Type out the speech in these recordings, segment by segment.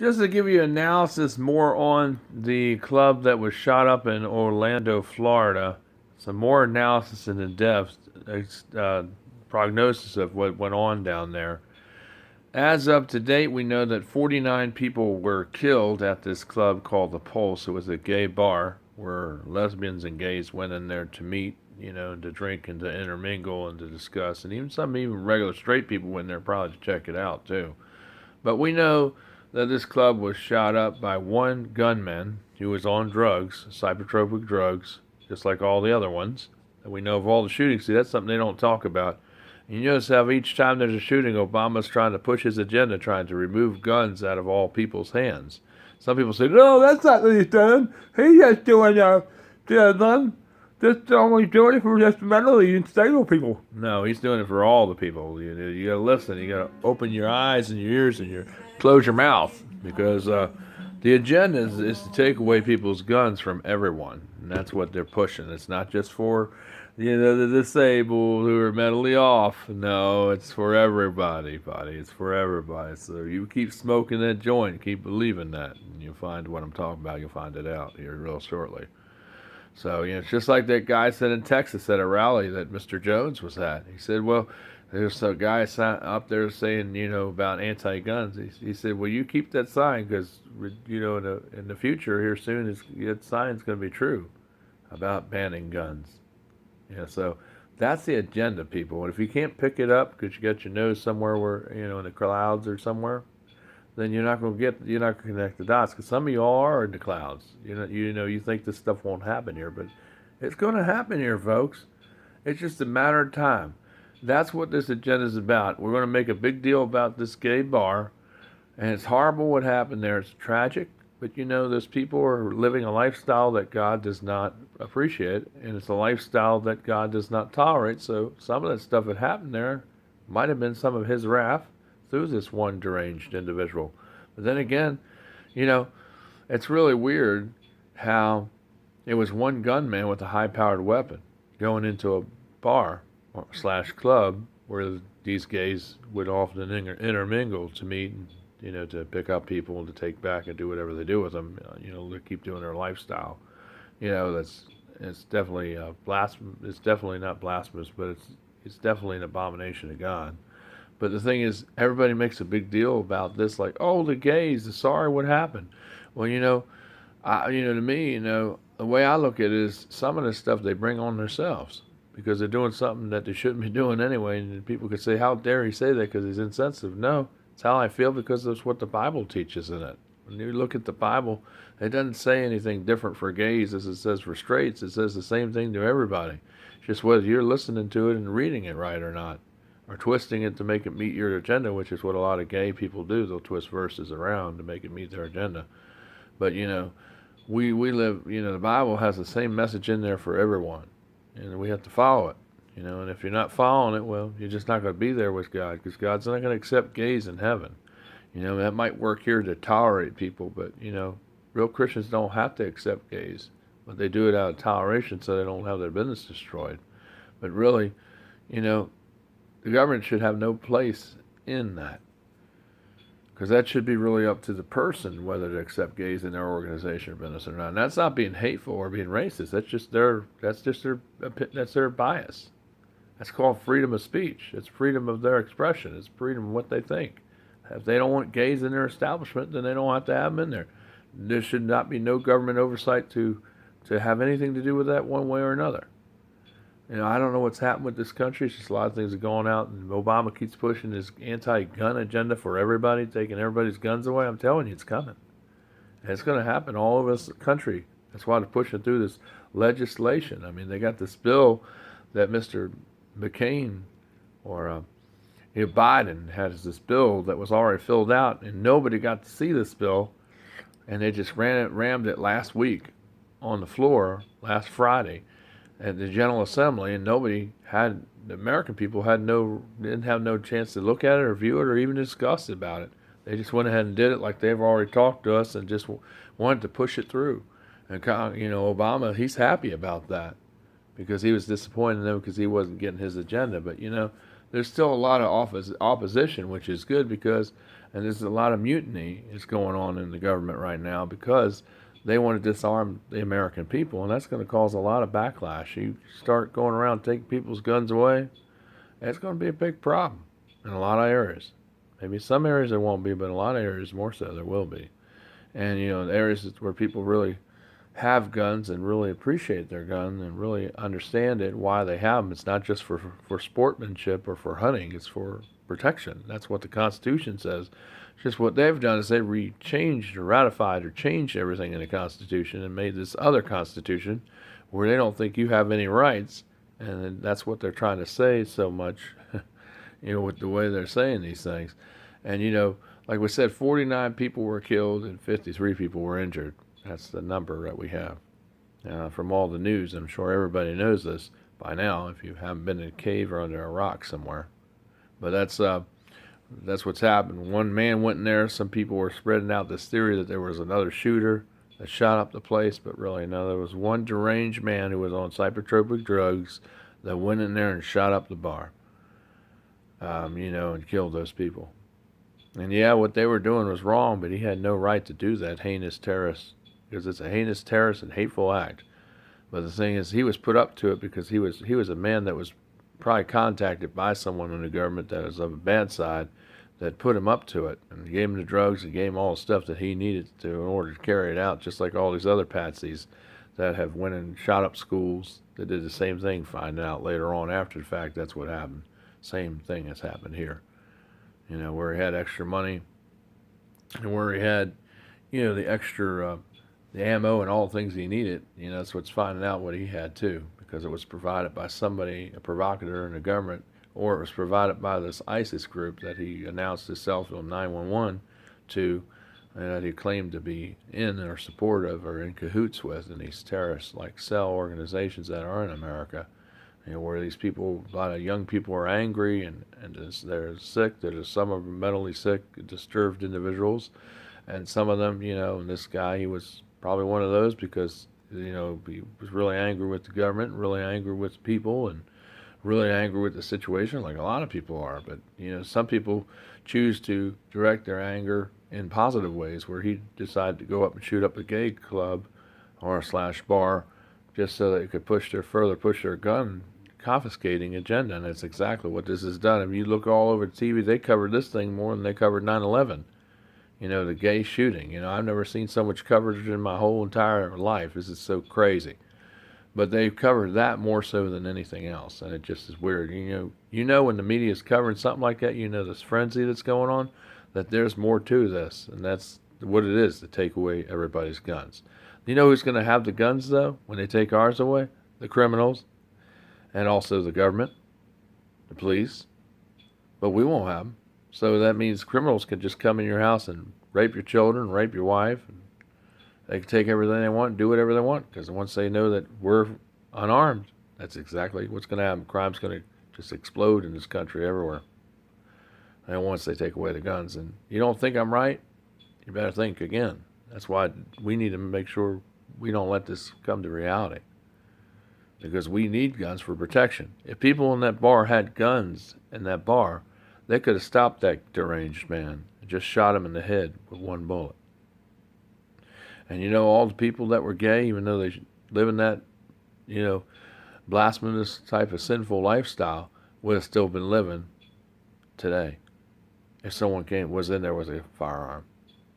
Just to give you analysis more on the club that was shot up in Orlando, Florida, some more analysis in the depth, prognosis of what went on down there. As of to date, we know that 49 people were killed at this club called the Pulse. It was a gay bar where lesbians and gays went in there to meet, to drink and to intermingle and to discuss. And even regular straight people went there probably to check it out too. But we know that this club was shot up by one gunman who was on drugs, psychotropic drugs, just like all the other ones. And we know of all the shootings. See, that's something they don't talk about. You notice how each time there's a shooting, Obama's trying to push his agenda, trying to remove guns out of all people's hands. Some people say, no, that's not what he's doing. He's just doing just only doing it for just mentally unstable people. No, he's doing it for all the people. You gotta listen. You gotta open your eyes and your ears and close your mouth, because the agenda is to take away people's guns from everyone, and that's what they're pushing. It's not just for the disabled who are mentally off. No, it's for everybody, buddy. It's for everybody. So you keep smoking that joint, keep believing that, and you'll find what I'm talking about. You'll find it out here real shortly. So, it's just like that guy said in Texas at a rally that Mr. Jones was at. He said, well, there's a guy up there saying, about anti-guns. He said, well, you keep that sign because, in the future here soon, that sign's going to be true about banning guns. So that's the agenda, people. And if you can't pick it up because you got your nose somewhere where, in the clouds or somewhere, then you're not going to connect the dots, because some of you all are in the clouds. You think this stuff won't happen here, but it's going to happen here, folks. It's just a matter of time. That's what this agenda is about. We're going to make a big deal about this gay bar, and it's horrible what happened there. It's tragic, but those people are living a lifestyle that God does not appreciate, and it's a lifestyle that God does not tolerate. So some of that stuff that happened there might have been some of His wrath through this one deranged individual. But then again, it's really weird how it was one gunman with a high-powered weapon going into a bar / club where these gays would often intermingle to meet, and, to pick up people and to take back and do whatever they do with them, to keep doing their lifestyle. It's definitely blasphemous. It's definitely not blasphemous, but it's definitely an abomination to God. But the thing is, everybody makes a big deal about this, like, oh, the gays, sorry, what happened? Well, to me, the way I look at it is some of the stuff they bring on themselves because they're doing something that they shouldn't be doing anyway. And people could say, how dare he say that because he's insensitive? No, it's how I feel because that's what the Bible teaches in it. When you look at the Bible, it doesn't say anything different for gays as it says for straights. It says the same thing to everybody. It's just whether you're listening to it and reading it right or not, or twisting it to make it meet your agenda, which is what a lot of gay people do. They'll twist verses around to make it meet their agenda. But, we live, the Bible has the same message in there for everyone, and we have to follow it. And if you're not following it, well, you're just not going to be there with God, because God's not going to accept gays in heaven. That might work here to tolerate people, but, real Christians don't have to accept gays, but they do it out of toleration so they don't have their business destroyed. But really, the government should have no place in that, because that should be really up to the person whether to accept gays in their organization or business or not. And that's not being hateful or being racist. That's their bias. That's called freedom of speech. It's freedom of their expression. It's freedom of what they think. If they don't want gays in their establishment, then they don't have to have them in there. There should not be no government oversight to have anything to do with that one way or another. I don't know what's happened with this country. It's just a lot of things are going out, and Obama keeps pushing his anti-gun agenda for everybody, taking everybody's guns away. I'm telling you, it's coming. And it's going to happen all over this country. That's why they're pushing through this legislation. I mean, they got this bill that Mr. McCain or Biden has this bill that was already filled out, and nobody got to see this bill, and they just rammed it last week on the floor last Friday at the General Assembly, and the American people didn't have no chance to look at it or view it or even discuss about it. They just went ahead and did it like they've already talked to us and just wanted to push it through. And Obama, he's happy about that because he was disappointed in them because he wasn't getting his agenda. But there's still a lot of opposition, which is good because And there's a lot of mutiny is going on in the government right now because they want to disarm the American people, and that's going to cause a lot of backlash. You start going around taking people's guns away, it's going to be a big problem in a lot of areas. Maybe some areas there won't be, but in a lot of areas more so there will be. And the areas where people really have guns and really appreciate their gun and really understand it, why they have them. It's not just for sportsmanship or for hunting. It's for protection. That's what the Constitution says. Just what they've done is they changed or ratified or changed everything in the Constitution and made this other Constitution where they don't think you have any rights. And that's what they're trying to say so much, with the way they're saying these things. And, like we said, 49 people were killed and 53 people were injured. That's the number that we have from all the news. I'm sure everybody knows this by now if you haven't been in a cave or under a rock somewhere. But that's what's happened. One man went in there. Some people were spreading out this theory that there was another shooter that shot up the place, but really, no, there was one deranged man who was on psychotropic drugs that went in there and shot up the bar, and killed those people. And yeah, what they were doing was wrong, but he had no right to do that heinous terrorist, because it's a heinous terrorist and hateful act. But the thing is, he was put up to it because he was a man that was probably contacted by someone in the government that was of a bad side that put him up to it and gave him the drugs and gave him all the stuff that he needed to in order to carry it out, just like all these other patsies that have went and shot up schools that did the same thing, finding out later on after the fact that's what happened. Same thing has happened here. Where he had extra money and where he had, the extra, the ammo and all the things he needed, that's what's finding out what he had too, because it was provided by somebody, a provocateur in the government, or it was provided by this ISIS group that he announced himself on 911 to, and that he claimed to be in or supportive or in cahoots with in these terrorist-like cell organizations that are in America. Where these people, a lot of young people are angry and they're sick. There's some of them mentally sick, disturbed individuals. And some of them, and this guy, he was probably one of those because, he was really angry with the government, really angry with people, and really angry with the situation, like a lot of people are. But, some people choose to direct their anger in positive ways, where he decided to go up and shoot up a gay club or a / bar just so they could push their gun confiscating agenda, and that's exactly what this has done. If you look all over TV, they covered this thing more than they covered 9/11. The gay shooting. I've never seen so much coverage in my whole entire life. This is so crazy. But they've covered that more so than anything else, and it just is weird. When the media is covering something like that, this frenzy that's going on, that there's more to this, and that's what it is, to take away everybody's guns. You know who's going to have the guns, though, when they take ours away? The criminals, and also the government, the police. But we won't have them. So that means criminals can just come in your house and rape your children, rape your wife. And they can take everything they want and do whatever they want, because once they know that we're unarmed, that's exactly what's going to happen. Crime's going to just explode in this country everywhere. And once they take away the guns. And you don't think I'm right? You better think again. That's why we need to make sure we don't let this come to reality, because we need guns for protection. If people in that bar had guns in that bar, they could have stopped that deranged man and just shot him in the head with one bullet. And all the people that were gay, even though they live in that, blasphemous type of sinful lifestyle, would have still been living today if someone was in there with a firearm,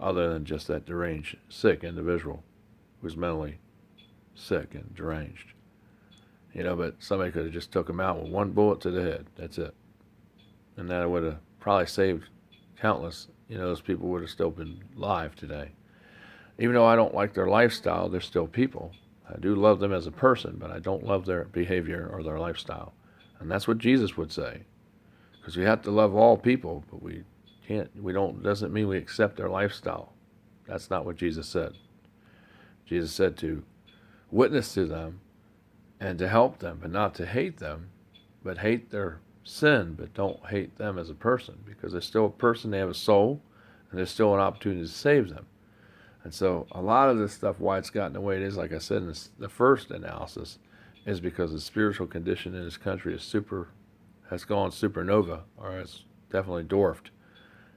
other than just that deranged, sick individual who's mentally sick and deranged. But somebody could have just took him out with one bullet to the head. That's it. And that would have probably saved countless, those people would have still been alive today. Even though I don't like their lifestyle, they're still people. I do love them as a person, but I don't love their behavior or their lifestyle. And that's what Jesus would say. Because we have to love all people, but doesn't mean we accept their lifestyle. That's not what Jesus said. Jesus said to witness to them and to help them, but not to hate them, but hate their sin, but don't hate them as a person, because they're still a person, they have a soul, and there's still an opportunity to save them. And so a lot of this stuff, why it's gotten the way it is, like I said in the first analysis, is because the spiritual condition in this country has gone supernova, or it's definitely dwarfed.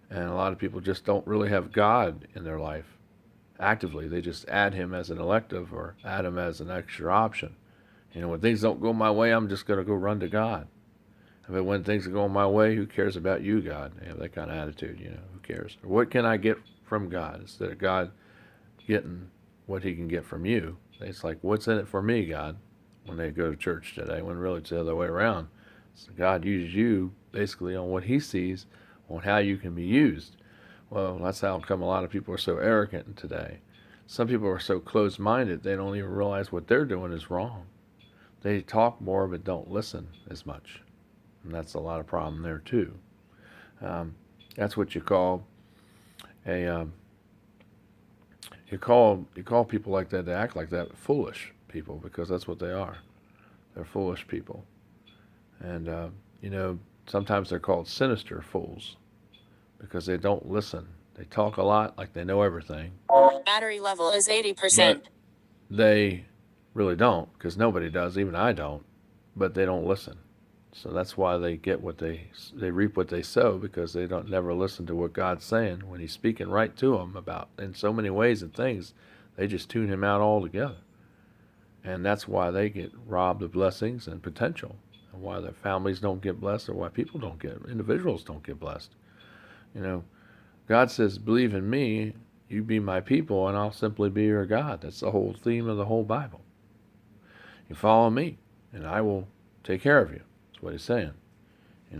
And a lot of people just don't really have God in their life actively. They just add him as an elective or add him as an extra option. When things don't go my way, I'm just going to go run to God. But when things are going my way, who cares about you, God? They have that kind of attitude, who cares? Or what can I get from God instead of God getting what he can get from you? It's like, what's in it for me, God, when they go to church today, when really it's the other way around. So God uses you basically on what he sees, on how you can be used. Well, that's how come a lot of people are so arrogant today. Some people are so closed-minded, they don't even realize what they're doing is wrong. They talk more but don't listen as much. And that's a lot of problem there too. That's what you call a you call people like that, to act like that, foolish people, because that's what they are. They're foolish people, and sometimes they're called sinister fools because they don't listen. They talk a lot like they know everything. Battery level is 80%. But they really don't, because nobody does. Even I don't. But they don't listen. So that's why they get what they reap what they sow, because they don't never listen to what God's saying when He's speaking right to them about in so many ways and things. They just tune Him out altogether, and that's why they get robbed of blessings and potential, and why their families don't get blessed, or why individuals don't get blessed. God says, "Believe in Me, you be My people, and I'll simply be your God." That's the whole theme of the whole Bible. You follow Me, and I will take care of you. That's what He's saying.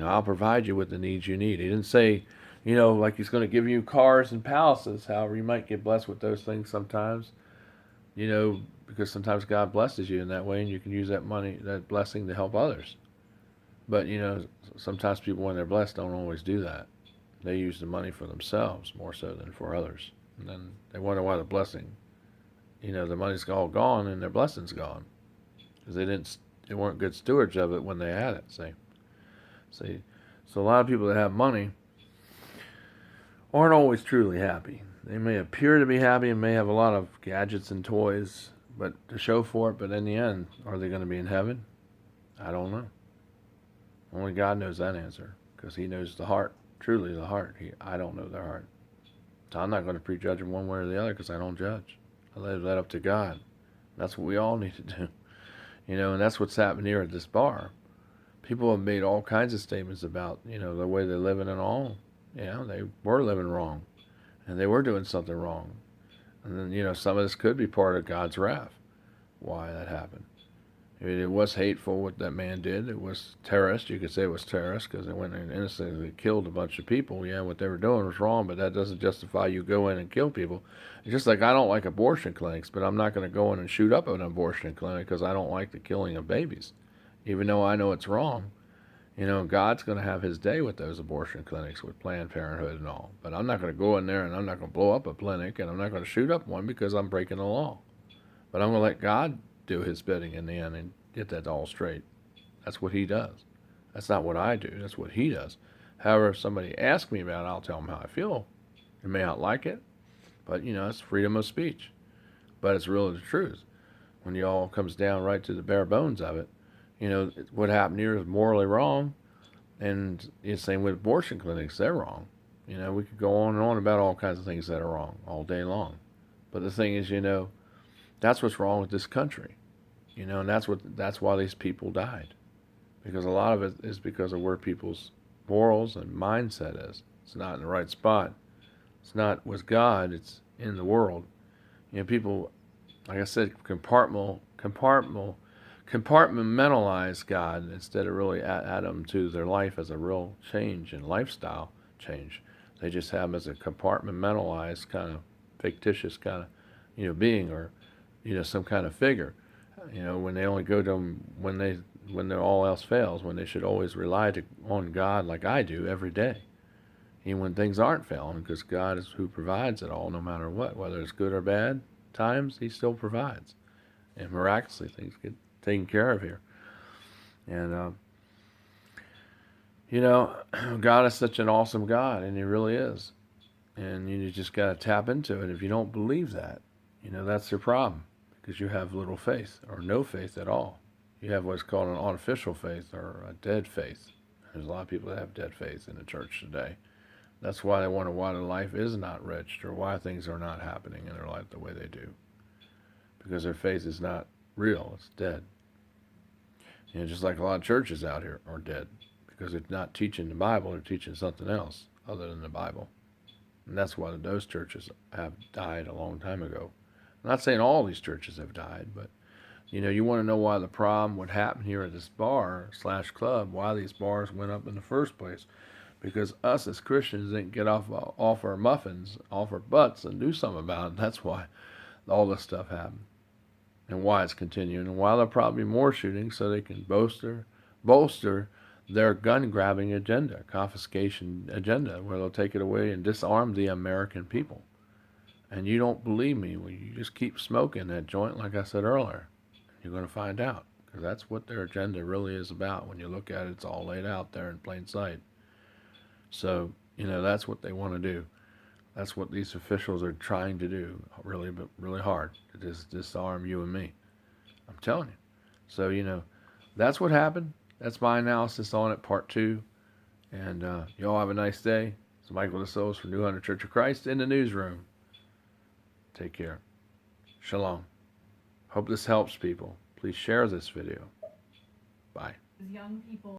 I'll provide you with the needs you need. He didn't say, like He's going to give you cars and palaces. However, you might get blessed with those things sometimes, because sometimes God blesses you in that way, and you can use that money, that blessing, to help others. But, sometimes people, when they're blessed, don't always do that. They use the money for themselves more so than for others. And then they wonder why the blessing, the money's all gone and their blessing's gone. Because they weren't good stewards of it when they had it, See, so a lot of people that have money aren't always truly happy. They may appear to be happy and may have a lot of gadgets and toys, but to show for it. But in the end, are they going to be in heaven? I don't know. Only God knows that answer, because He knows the heart, truly the heart. I don't know their heart. So I'm not going to prejudge them one way or the other, because I don't judge. I leave that up to God. That's what we all need to do. And that's what's happening here at this bar. People have made all kinds of statements about, the way they're living and all. They were living wrong, and they were doing something wrong. And then, some of this could be part of God's wrath, why that happened. It was hateful what that man did. It was terrorist. You could say it was terrorist because they went and innocently killed a bunch of people. Yeah, what they were doing was wrong, but that doesn't justify you go in and kill people. It's just like I don't like abortion clinics, but I'm not going to go in and shoot up an abortion clinic because I don't like the killing of babies. Even though I know it's wrong, God's going to have His day with those abortion clinics, with Planned Parenthood and all. But I'm not going to go in there and I'm not going to blow up a clinic, and I'm not going to shoot up one because I'm breaking the law. But I'm going to let God do His bidding in the end and get that all straight. That's what He does. That's not what I do. That's what He does. However, if somebody asks me about it, I'll tell them how I feel. They may not like it, but it's freedom of speech. But it's really the truth. When it all comes down right to the bare bones of it, what happened here is morally wrong, and it's the same with abortion clinics. They're wrong. We could go on and on about all kinds of things that are wrong all day long. But the thing is, that's what's wrong with this country. And that's why these people died. Because a lot of it is because of where people's morals and mindset is. It's not in the right spot. It's not with God, it's in the world. People, like I said, compartmentalize God instead of really add them to their life as a real change and lifestyle change. They just have them as a compartmentalized kind of fictitious kind of, being, or, some kind of figure. When they only go to them when all else fails, when they should always rely on God like I do every day. Even when things aren't failing, because God is who provides it all, no matter what. Whether it's good or bad times, He still provides. And miraculously, things get taken care of here. And, God is such an awesome God, and He really is. And you just got to tap into it. If you don't believe that, that's your problem, because you have little faith, or no faith at all. You have what's called an artificial faith, or a dead faith. There's a lot of people that have dead faith in the church today. That's why they wonder why their life is not rich or why things are not happening in their life the way they do. Because their faith is not real, it's dead. Just like a lot of churches out here are dead because they're not teaching the Bible, they're teaching something else other than the Bible. And that's why those churches have died a long time ago. I'm not saying all these churches have died, but you want to know why the problem would happen here at this bar slash club, why these bars went up in the first place. Because us as Christians didn't get off our muffins, off our butts, and do something about it. That's why all this stuff happened, and why it's continuing, and why there'll probably be more shootings, so they can bolster their gun grabbing agenda, confiscation agenda, where they'll take it away and disarm the American people. And you don't believe me? Well, you just keep smoking that joint, like I said earlier. You're going to find out, because that's what their agenda really is about. When you look at it, it's all laid out there in plain sight. So, that's what they want to do. That's what these officials are trying to do, really, but really hard, to just disarm you and me. I'm telling you. So, that's what happened. That's my analysis on it, part 2. And y'all have a nice day. It's Michael DeSilvis from New Hunter Church of Christ in the newsroom. Take care. Shalom. Hope this helps people. Please share this video. Bye. Young people